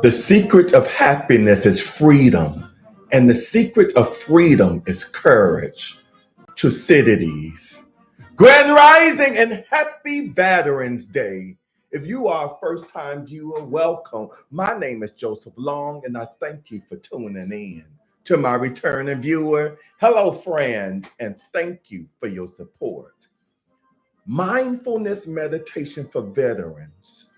The secret of happiness is freedom, and the secret of freedom is courage. Thucydides. Grand Rising and happy Veterans Day. If you are a first time viewer, welcome. My name is Joseph Long, and I thank you for tuning in. To my returning viewer, hello, friend, and thank you for your support. Mindfulness meditation for veterans.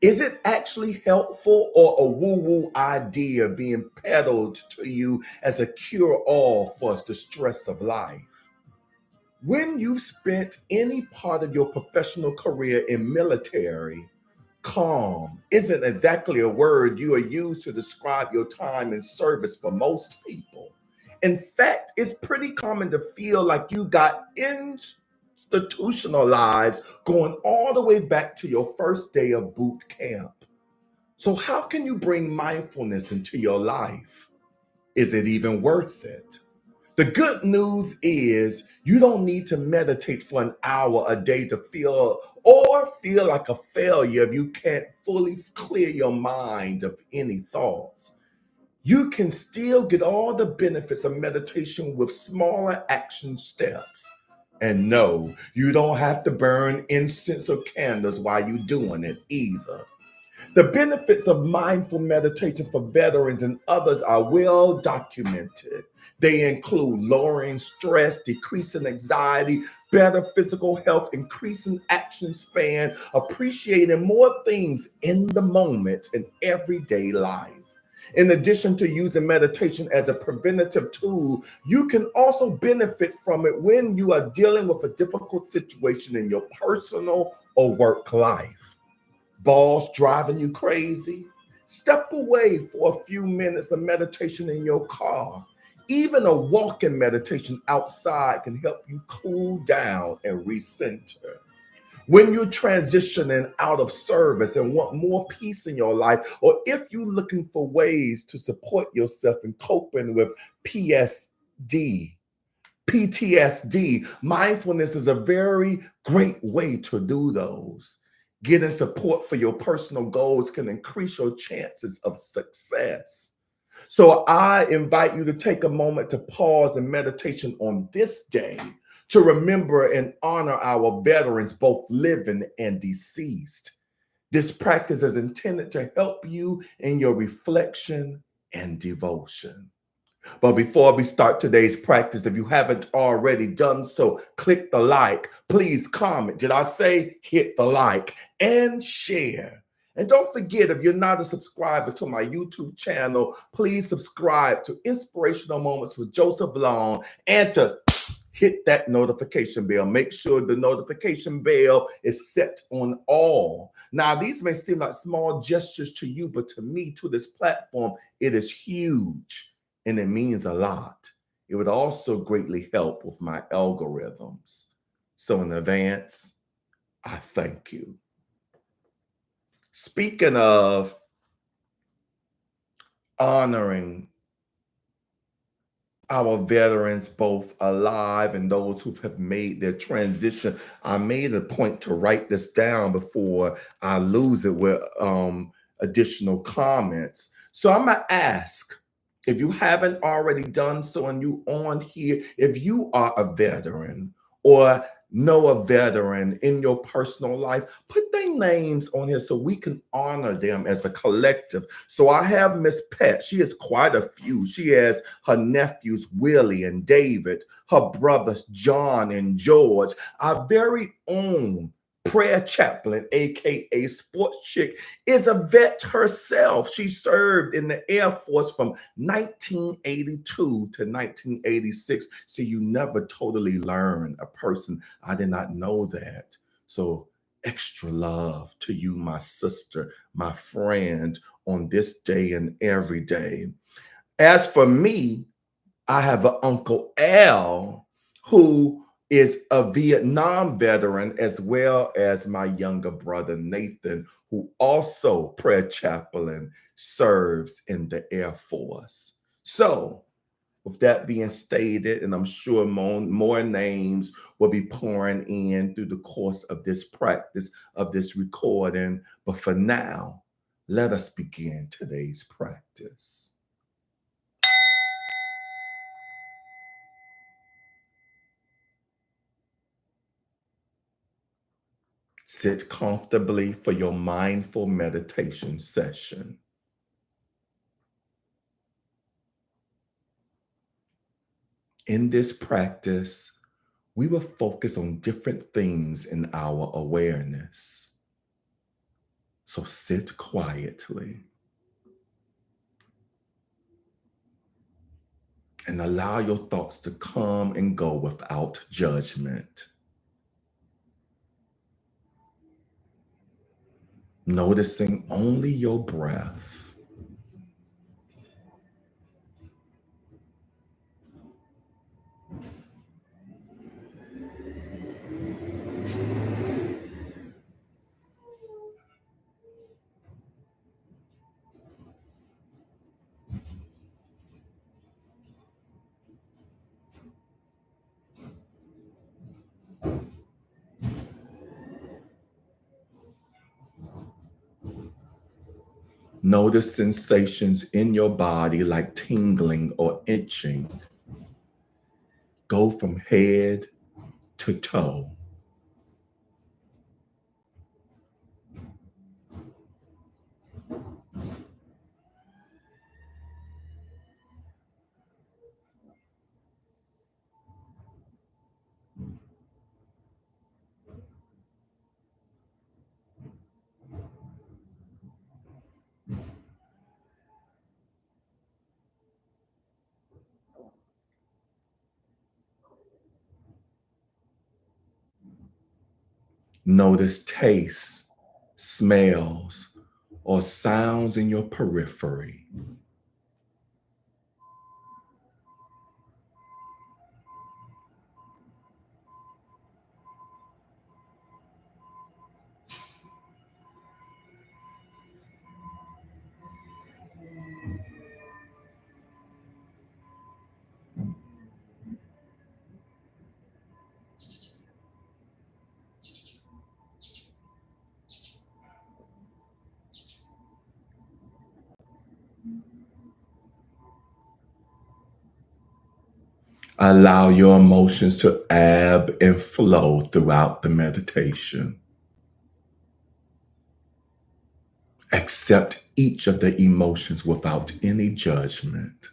Is it actually helpful or a woo woo idea being peddled to you as a cure all for the stress of life? When you've spent any part of your professional career in military, calm isn't exactly a word you are used to describe your time in service for most people. In fact, it's pretty common to feel like you got institutionalized going all the way back to your first day of boot camp. So, how can you bring mindfulness into your life? Is it even worth it? The good news is you don't need to meditate for an hour a day to feel like a failure if you can't fully clear your mind of any thoughts. You can still get all the benefits of meditation with smaller action steps. And no, you don't have to burn incense or candles while you're doing it either. The benefits of mindful meditation for veterans and others are well documented. They include lowering stress, decreasing anxiety, better physical health, increasing action span, appreciating more things in the moment in everyday life. In addition to using meditation as a preventative tool, you can also benefit from it when you are dealing with a difficult situation in your personal or work life. Boss driving you crazy? Step away for a few minutes of meditation in your car. Even a walking meditation outside can help you cool down and recenter. When you're transitioning out of service and want more peace in your life, or if you're looking for ways to support yourself in coping with PSD, PTSD, mindfulness is a very great way to do those. Getting support for your personal goals can increase your chances of success. So I invite you to take a moment to pause in meditation on this day to remember and honor our veterans, both living and deceased. This practice is intended to help you in your reflection and devotion. But before we start today's practice, if you haven't already done so, click the like. Please comment. Did I say hit the like and share? And don't forget, if you're not a subscriber to my YouTube channel, please subscribe to Inspirational Moments with Joseph Long and to hit that notification bell. Make sure the notification bell is set on all. Now, these may seem like small gestures to you, but to me, to this platform, it is huge and it means a lot. It would also greatly help with my algorithms. So in advance, I thank you. Speaking of honoring our veterans, both alive and those who have made their transition, I made a point to write this down before I lose it with additional comments. So I'm gonna ask, if you haven't already done so and you on here, if you are a veteran or know a veteran in your personal life, put their names on here so we can honor them as a collective. So I have Miss Pat. She has quite a few. She has her nephews, Willie and David, her brothers, John and George, our very own prayer chaplain, aka Sports Chick, is a vet herself. She served in the Air Force from 1982 to 1986. So you never totally learn a person. I did not know that. So extra love to you, my sister, my friend, on this day and every day. As for me, I have an Uncle Al who is a Vietnam veteran, as well as my younger brother Nathan, who also prayer chaplain serves in the Air Force. So With that being stated, and I'm sure more names will be pouring in through the course of this practice, of this recording. But for now, let us begin today's practice. Sit comfortably for your mindful meditation session. In this practice, we will focus on different things in our awareness. So sit quietly and allow your thoughts to come and go without judgment. Noticing only your breath. Notice sensations in your body like tingling or itching. Go from head to toe. Notice tastes, smells, or sounds in your periphery. Allow your emotions to ebb and flow throughout the meditation. Accept each of the emotions without any judgment.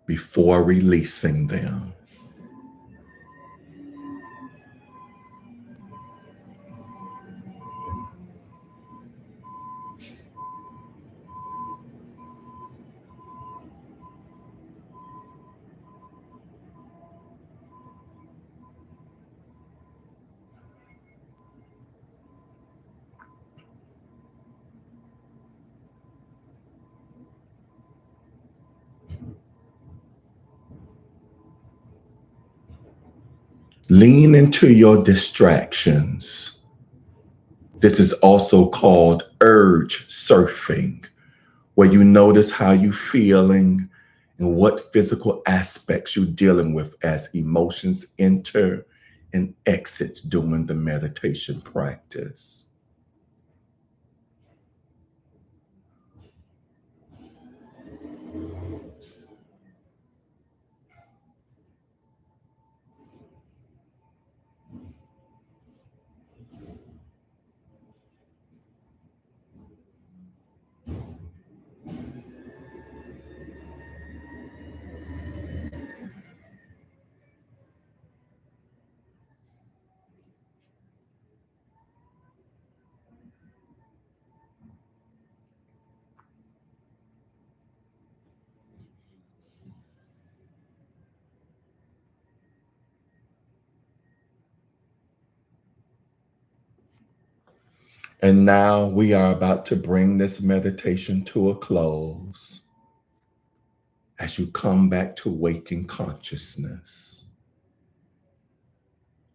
Before releasing them. Lean into your distractions. This is also called urge surfing, where you notice how you're feeling and what physical aspects you're dealing with as emotions enter and exit during the meditation practice. And now we are about to bring this meditation to a close. as you come back to waking consciousness.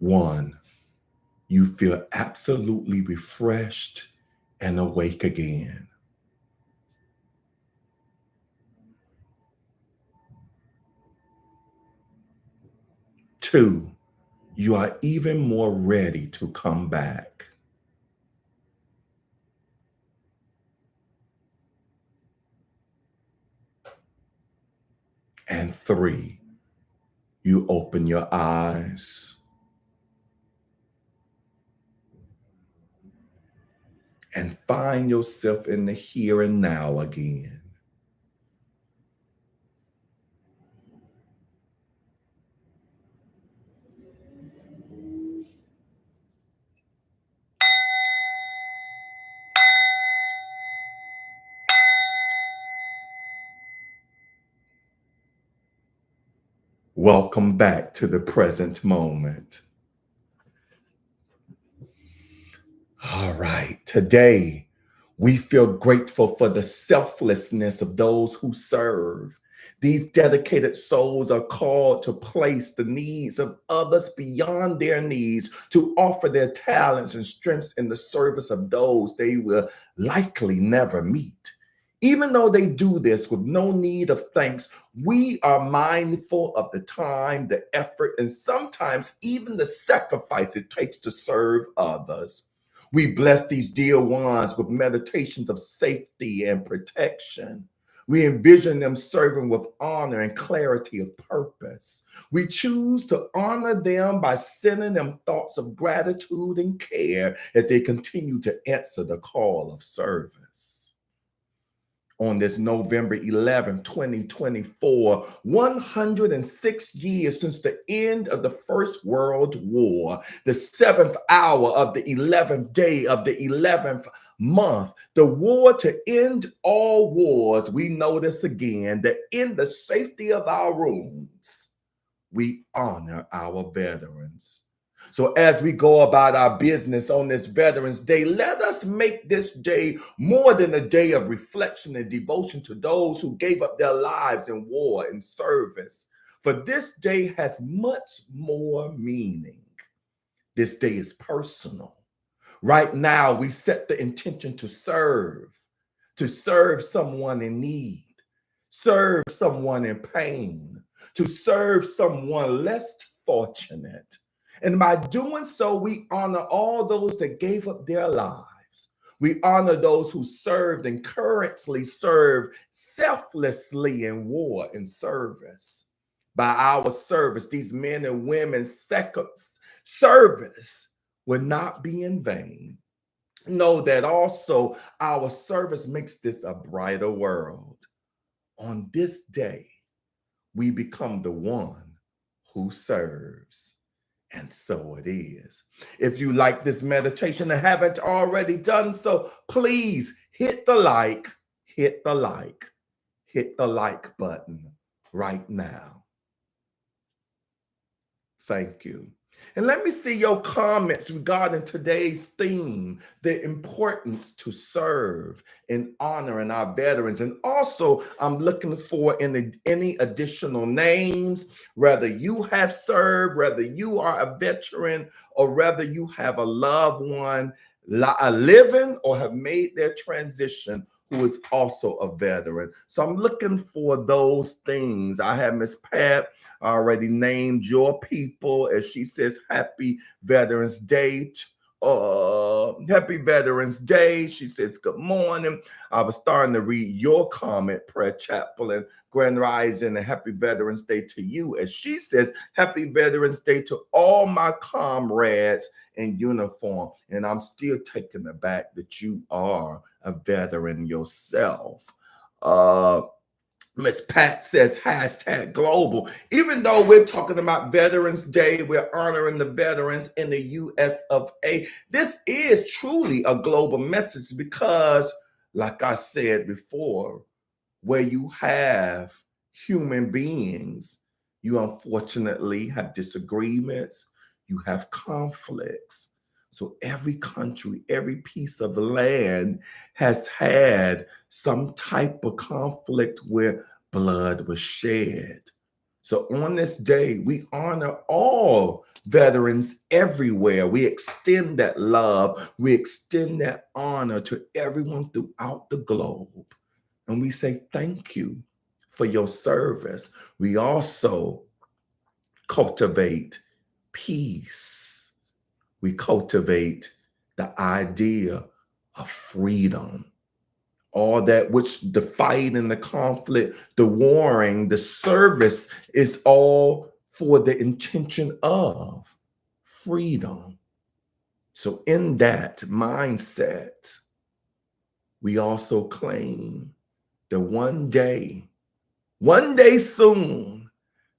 1, you feel absolutely refreshed and awake again. 2, you are even more ready to come back. And 3, you open your eyes and find yourself in the here and now again. Welcome back to the present moment. All right, today we feel grateful for the selflessness of those who serve. These dedicated souls are called to place the needs of others beyond their needs, to offer their talents and strengths in the service of those they will likely never meet. Even though they do this with no need of thanks, we are mindful of the time, the effort, and sometimes even the sacrifice it takes to serve others. We bless these dear ones with meditations of safety and protection. We envision them serving with honor and clarity of purpose. We choose to honor them by sending them thoughts of gratitude and care as they continue to answer the call of service. On this November 11, 2024, 106 years since the end of the First World War, the 7th hour of the 11th day of the 11th month, the war to end all wars, we know this again, that in the safety of our rooms, we honor our veterans. So as we go about our business on this Veterans Day, let us make this day more than a day of reflection and devotion to those who gave up their lives in war and service. For this day has much more meaning. This day is personal. Right now, we set the intention to serve someone in need, serve someone in pain, to serve someone less fortunate. And by doing so, we honor all those that gave up their lives. We honor those who served and currently serve selflessly in war and service. By our service, these men and women's service will not be in vain. Know that also our service makes this a brighter world. On this day, we become the one who serves. And so it is. If you like this meditation and haven't already done so, please hit the like button right now. Thank you. And let me see your comments regarding today's theme, the importance to serve and honoring our veterans. And also, I'm looking for any additional names, whether you have served, whether you are a veteran, or whether you have a loved one living or have made their transition who is also a veteran. So I'm looking for those things. I have Miss Pat already named your people as she says, Happy Veterans Day. Happy Veterans Day. She says, good morning. I was starting to read your comment, Prayer Chaplain, Grand Rising, and Happy Veterans Day to you. As she says, Happy Veterans Day to all my comrades in uniform. And I'm still taken aback that you are a veteran yourself. Miss Pat says hashtag global. Even though we're talking about Veterans Day, we're honoring the veterans in the US of A. This is truly a global message because, like I said before, where you have human beings, you unfortunately have disagreements, you have conflicts. So every country, every piece of land has had some type of conflict with blood was shed. So on this day, we honor all veterans everywhere. We extend that love. We extend that honor to everyone throughout the globe. And we say thank you for your service. We also cultivate peace. We cultivate the idea of freedom. All that which the fight and the conflict, the warring, the service is all for the intention of freedom. So in that mindset, we also claim that one day soon,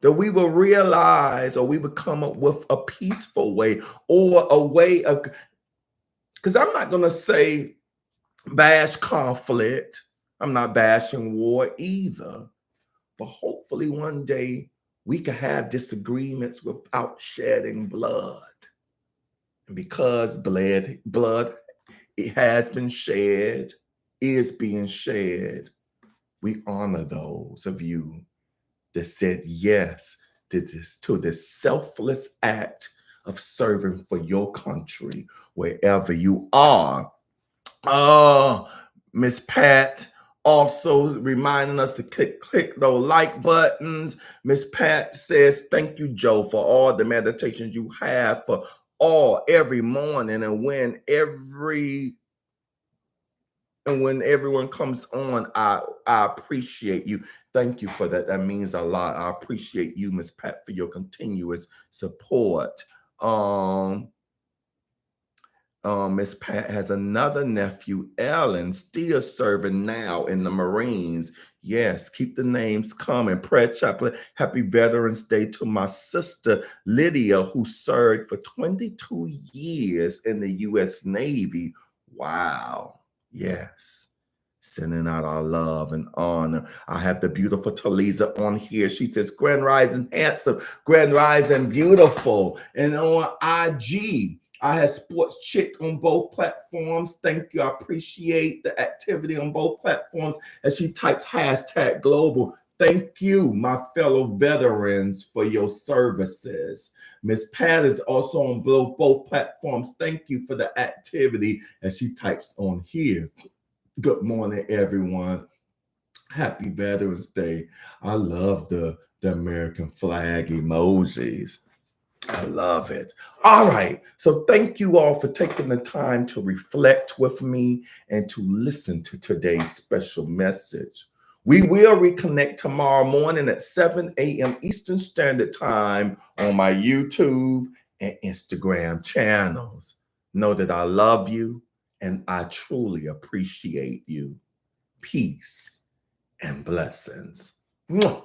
that we will realize, or we will come up with a peaceful way, or a way of, because I'm not going to say bash conflict. I'm not bashing war either. But hopefully one day we can have disagreements without shedding blood. And because blood it has been shed, is being shed, we honor those of you that said yes to this selfless act of serving for your country wherever you are. Miss Pat also reminding us to click those like buttons. Miss Pat says, thank you, Joe, for all the meditations you have for every morning, and when everyone comes on, I appreciate you. Thank you for that. That means a lot. I appreciate you, Miss Pat, for your continuous support. Miss Pat has another nephew, Alan, still serving now in the Marines. Yes, keep the names coming. Prayer chaplain, happy Veterans Day to my sister, Lydia, who served for 22 years in the U.S. Navy. Wow. Yes. Sending out our love and honor. I have the beautiful Taliza on here. She says, Grand Rising handsome, Grand Rising beautiful. And on IG, I have Sports Chick on both platforms. Thank you. I appreciate the activity on both platforms as she types hashtag global. Thank you, my fellow veterans, for your services. Miss Pat is also on both platforms. Thank you for the activity as she types on here. Good morning, everyone. Happy Veterans Day. I love the American flag emojis. I love it. All right. So thank you all for taking the time to reflect with me and to listen to today's special message. We will reconnect tomorrow morning at 7 a.m. Eastern Standard Time on my YouTube and Instagram channels. Know that I love you and I truly appreciate you. Peace and blessings. Mwah.